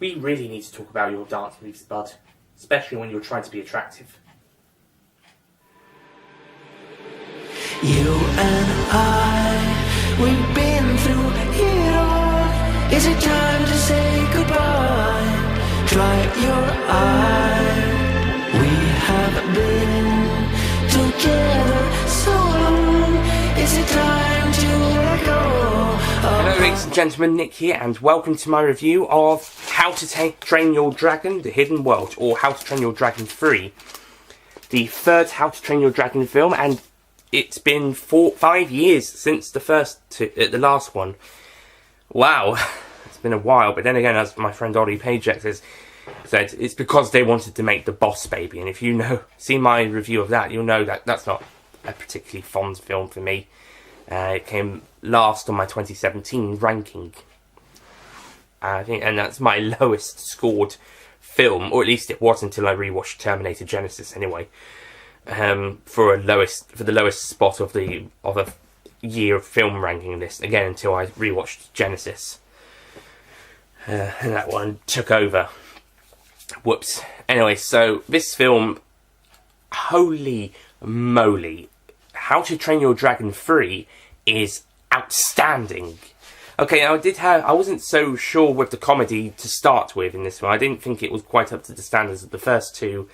we really need to talk about your dance moves, bud. Especially when you're trying to be attractive. You and I, we've been through it all. Is it time to say goodbye? Dry your eye. We have been together so long. Is it time to let go? Hello ladies and gentlemen, Nick here, and welcome to my review of How to Train Your Dragon, The Hidden World, or How to Train Your Dragon 3. The third How to Train Your Dragon film, and it's been 5 years since the last one. Wow, it's been a while, but then again, as my friend Ollie Payjack said, it's because they wanted to make The Boss Baby, and if you see my review of that, you'll know that that's not a particularly fond film for me. It came last on my 2017 ranking, I think, and that's my lowest scored film, or at least it was until I rewatched Terminator Genisys anyway. For the lowest spot of a year of film ranking list, again until I rewatched Genisys, and that one took over. Whoops. Anyway, so this film, holy moly, How to Train Your Dragon 3 is outstanding. Okay, I wasn't so sure with the comedy to start with in this one. I didn't think it was quite up to the standards of the first two.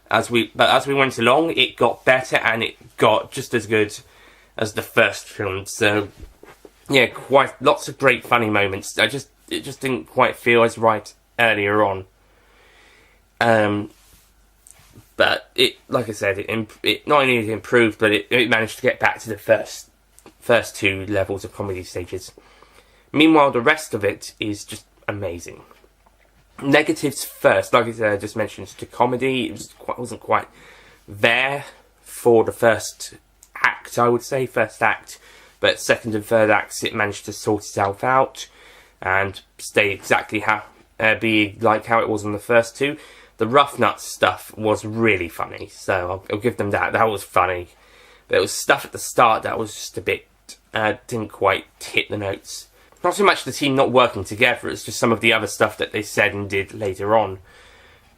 But as we went along, it got better and it got just as good as the first film. So, yeah, quite lots of great funny moments. It just didn't quite feel as right earlier on. But it, like I said, it not only improved, but it managed to get back to the first two levels of comedy stages. Meanwhile, the rest of it is just amazing. Negatives first, like I just mentioned, to comedy, it wasn't quite there for the first act, I would say, first act, but second and third acts it managed to sort itself out and stay exactly be like how it was in the first two. The rough nuts stuff was really funny, so I'll give them that. That was funny. There was stuff at the start that was just a bit didn't quite hit the notes. Not so much the team not working together, it's just some of the other stuff that they said and did later on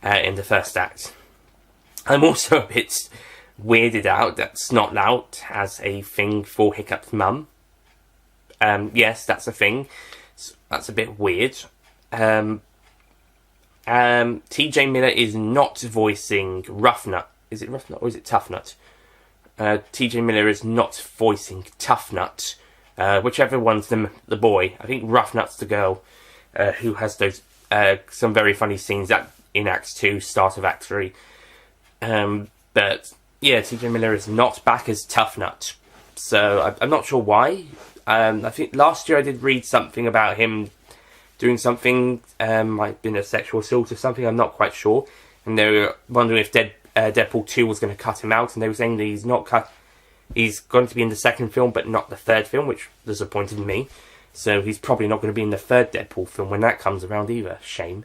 in the first act. I'm also a bit weirded out that Snotlout has a thing for Hiccup's mum. Yes, that's a thing. That's a bit weird. TJ Miller is not voicing Rough Nut. Is it Rough Nut or is it Tough Nut? TJ Miller is not voicing Tough Nut. Whichever one's the boy. I think Rough Nut's the girl who has those some very funny scenes in Act 2, start of Act 3. But yeah, TJ Miller is not back as Tough Nut. So I'm not sure why. I think last year I did read something about him doing something, might have been a sexual assault or something, I'm not quite sure. And they were wondering if Deadpool 2 was going to cut him out, and they were saying that he's not cut. He's going to be in the second film, but not the third film, which disappointed me. So he's probably not going to be in the third Deadpool film when that comes around either. Shame.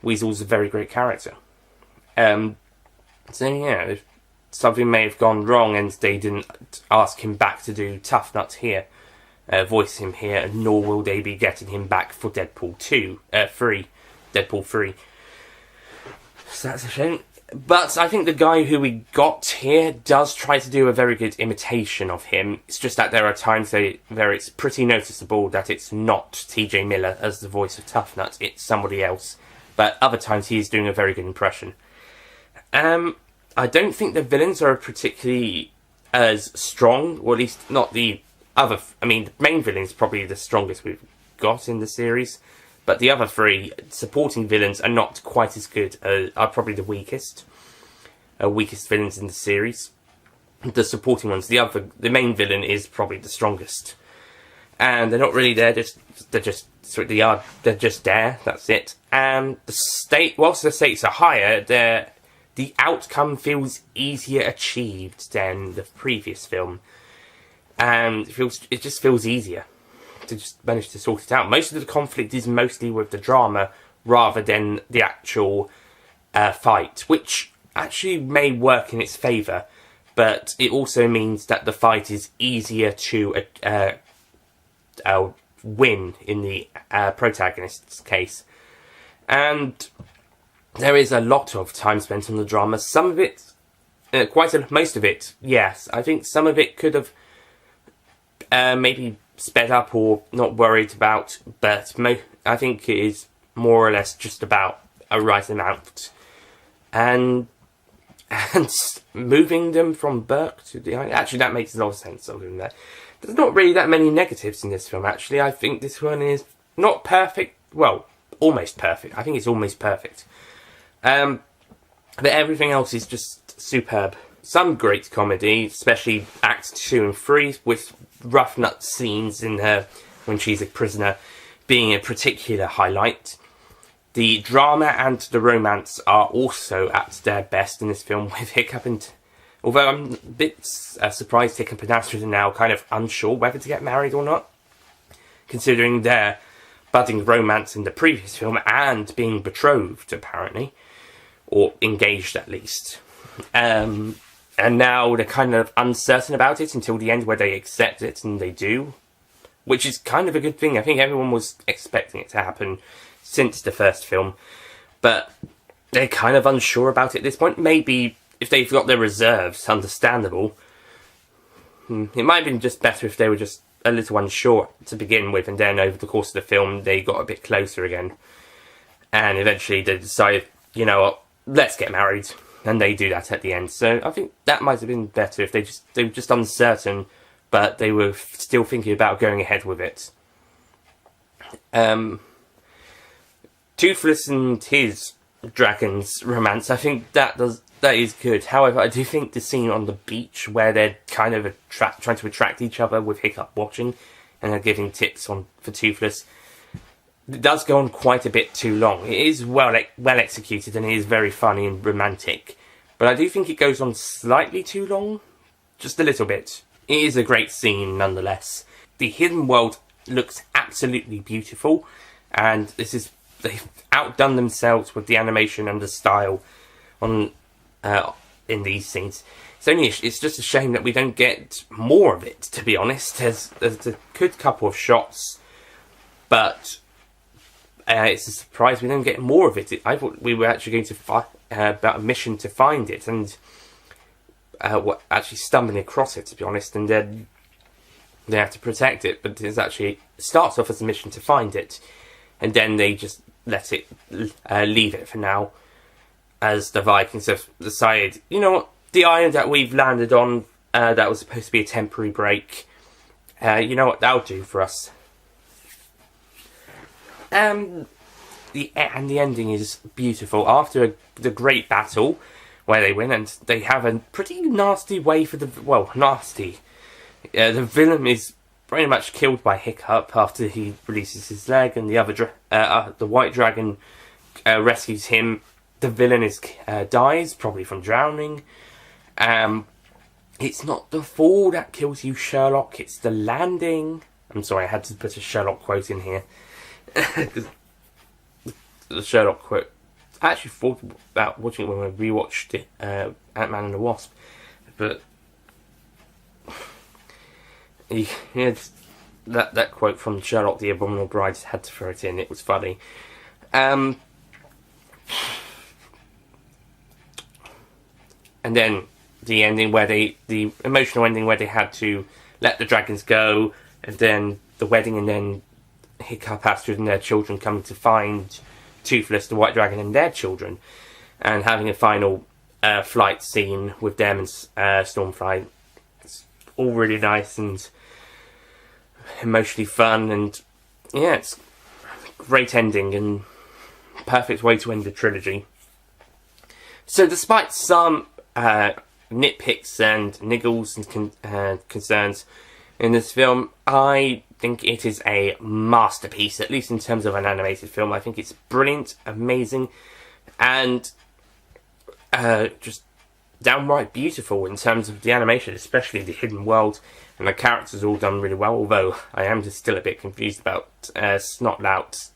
Weasel's a very great character. So yeah, something may have gone wrong and they didn't ask him back to do Tough Nut here. Voice him here, nor will they be getting him back for Deadpool 3. Deadpool 3. So that's a shame. But I think the guy who we got here does try to do a very good imitation of him. It's just that there are times where it's pretty noticeable that it's not TJ Miller as the voice of Tough Nut, it's somebody else. But other times he is doing a very good impression. I don't think the villains are particularly as strong, or at least not the other. I mean, the main villain is probably the strongest we've got in the series. But the other three supporting villains are not quite as good, are probably the weakest villains in the series. The supporting ones, the main villain is probably the strongest. And they're not really there, they're just there, that's it. And whilst the stakes are higher, the outcome feels easier achieved than the previous film. And it just feels easier to just manage to sort it out. Most of the conflict is mostly with the drama rather than the actual fight, which actually may work in its favour, but it also means that the fight is easier to win in the protagonist's case. And there is a lot of time spent on the drama. Some of it, most of it, yes. I think some of it could have maybe sped up or not worried about, but I think it is more or less just about a right amount. And moving them from Burke to the island, actually that makes a lot of sense of him there. There's not really that many negatives in this film, actually. I think this one is not perfect, well, almost perfect. I think it's almost perfect. But everything else is just superb. Some great comedy, especially Acts 2 and 3, with rough nut scenes in her when she's a prisoner being a particular highlight. The drama and the romance are also at their best in this film, with Hiccup and... Although I'm a bit surprised Hiccup and Astrid are now kind of unsure whether to get married or not, considering their budding romance in the previous film and being betrothed, apparently. Or engaged, at least. And now they're kind of uncertain about it until the end, where they accept it, and they do. Which is kind of a good thing. I think everyone was expecting it to happen since the first film. But they're kind of unsure about it at this point. Maybe if they've got their reserves, understandable. It might have been just better if they were just a little unsure to begin with, and then over the course of the film they got a bit closer again. And eventually they decided, you know what, let's get married. And they do that at the end. So I think that might have been better if they were just uncertain, but they were still thinking about going ahead with it. Toothless and his dragon's romance, I think that is good. However, I do think the scene on the beach where they're kind of trying to attract each other with Hiccup watching, and they're giving tips for Toothless, it does go on quite a bit too long. It is well executed, and it is very funny and romantic. But I do think it goes on slightly too long. Just a little bit. It is a great scene nonetheless. The hidden world looks absolutely beautiful. And they've outdone themselves with the animation and the style in these scenes. It's just a shame that we don't get more of it, to be honest. There's a good couple of shots, but it's a surprise we don't get more of it. I thought we were actually going to about a mission to find it, and actually stumbling across it, to be honest, and then they have to protect it. But it starts off as a mission to find it, and then they just let it leave it for now, as the Vikings have decided, you know what, the island that we've landed on, that was supposed to be a temporary break, you know what, that'll do for us. The ending is beautiful. After the great battle, where they win, and they have a pretty nasty way for nasty. The villain is pretty much killed by Hiccup after he releases his leg, and the white dragon rescues him. The villain dies, probably from drowning. It's not the fall that kills you, Sherlock, it's the landing. I'm sorry, I had to put a Sherlock quote in here. The Sherlock quote, I actually thought about watching it when I rewatched it, Ant-Man and the Wasp, but that quote from Sherlock the Abominable Bride, had to throw it in. It was funny. And then the ending the emotional ending where they had to let the dragons go, and then the wedding, and then Hiccup, Astrid and their children coming to find Toothless, the white dragon, and their children, and having a final flight scene with them and Stormfly. It's all really nice and emotionally fun, and yeah, it's a great ending and perfect way to end the trilogy. So despite some nitpicks and niggles and concerns in this film, I think it is a masterpiece, at least in terms of an animated film. I think it's brilliant, amazing, and just downright beautiful in terms of the animation, especially the hidden world, and the characters all done really well, although I am just still a bit confused about Snotlout's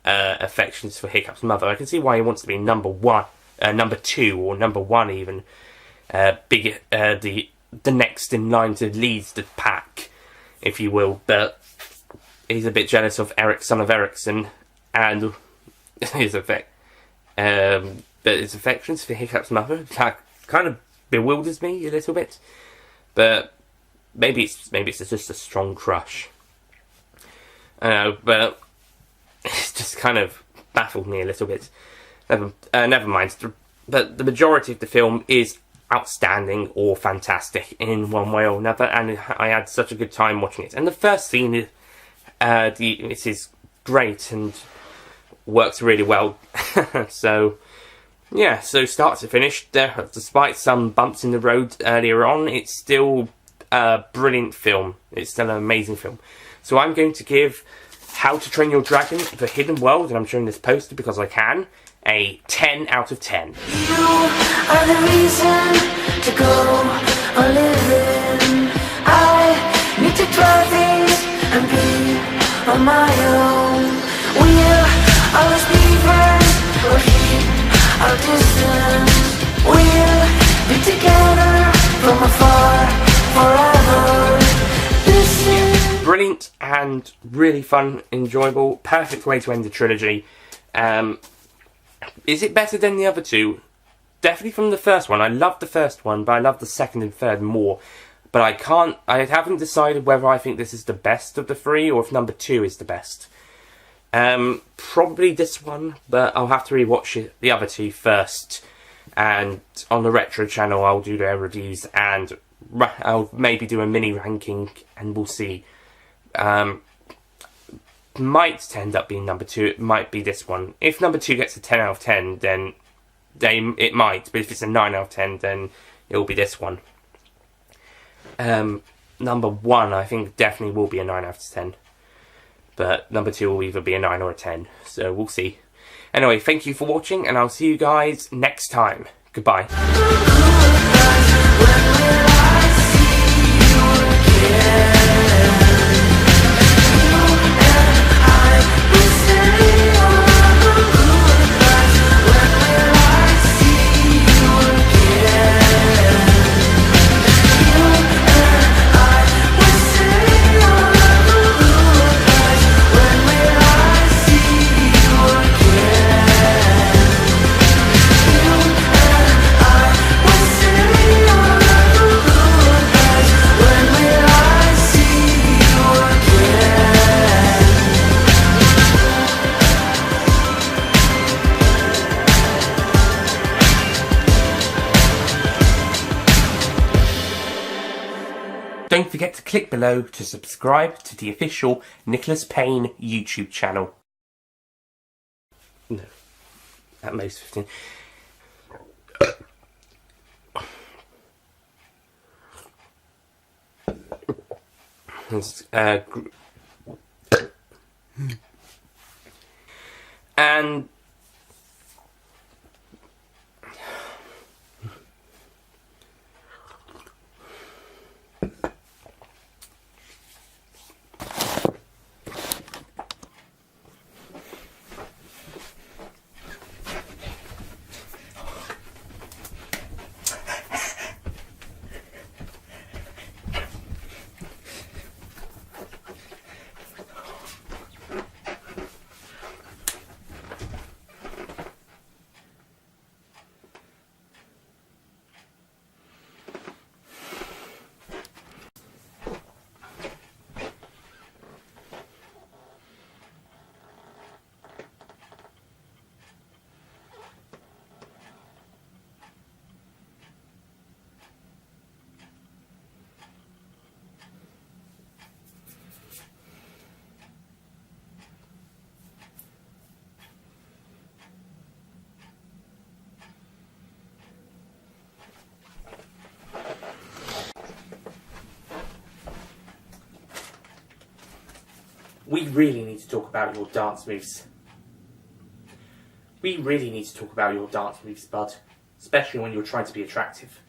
affections for Hiccup's mother. I can see why he wants to be number 2, or number 1 even, the next in line to lead the pack, if you will, but he's a bit jealous of Eric, son of Ericsson, and his but his affections for Hiccup's mother, that kind of bewilders me a little bit. But maybe it's just a strong crush. I know, but it's just kind of baffled me a little bit. Never mind. But the majority of the film is outstanding or fantastic in one way or another, and I had such a good time watching it. And the first scene is, it is great and works really well. So, yeah, so start to finish, despite some bumps in the road earlier on, it's still a brilliant film. It's still an amazing film. So I'm going to give How to Train Your Dragon: The Hidden World, and I'm showing this poster because I can, a 10 out of 10. You are the reason to go on living. I need to try things and be on my own. We'll always be friends or keep our distance. We'll be together from afar forever. This is Brilliant and really fun, enjoyable, perfect way to end the trilogy. Is it better than the other two? Definitely from the first one. I loved the first one, but I love the second and third more. But I haven't decided whether I think this is the best of the three or if number 2 is the best. Probably this one, but I'll have to rewatch the other two first. And on the Retro channel, I'll do their reviews and I'll maybe do a mini ranking, and we'll see. Might end up being number 2. It might be this one. If number 2 gets a 10 out of 10, then it might. But if it's a 9 out of 10, then it'll be this one. Number 1, I think, definitely will be a 9 out of 10. But number 2 will either be a 9 or a 10. So we'll see. Anyway, thank you for watching, and I'll see you guys next time. Goodbye. Don't forget to click below to subscribe to the official Nicholas Payne YouTube channel. No, at most 15. And we really need to talk about your dance moves. We really need to talk about your dance moves, bud. Especially when you're trying to be attractive.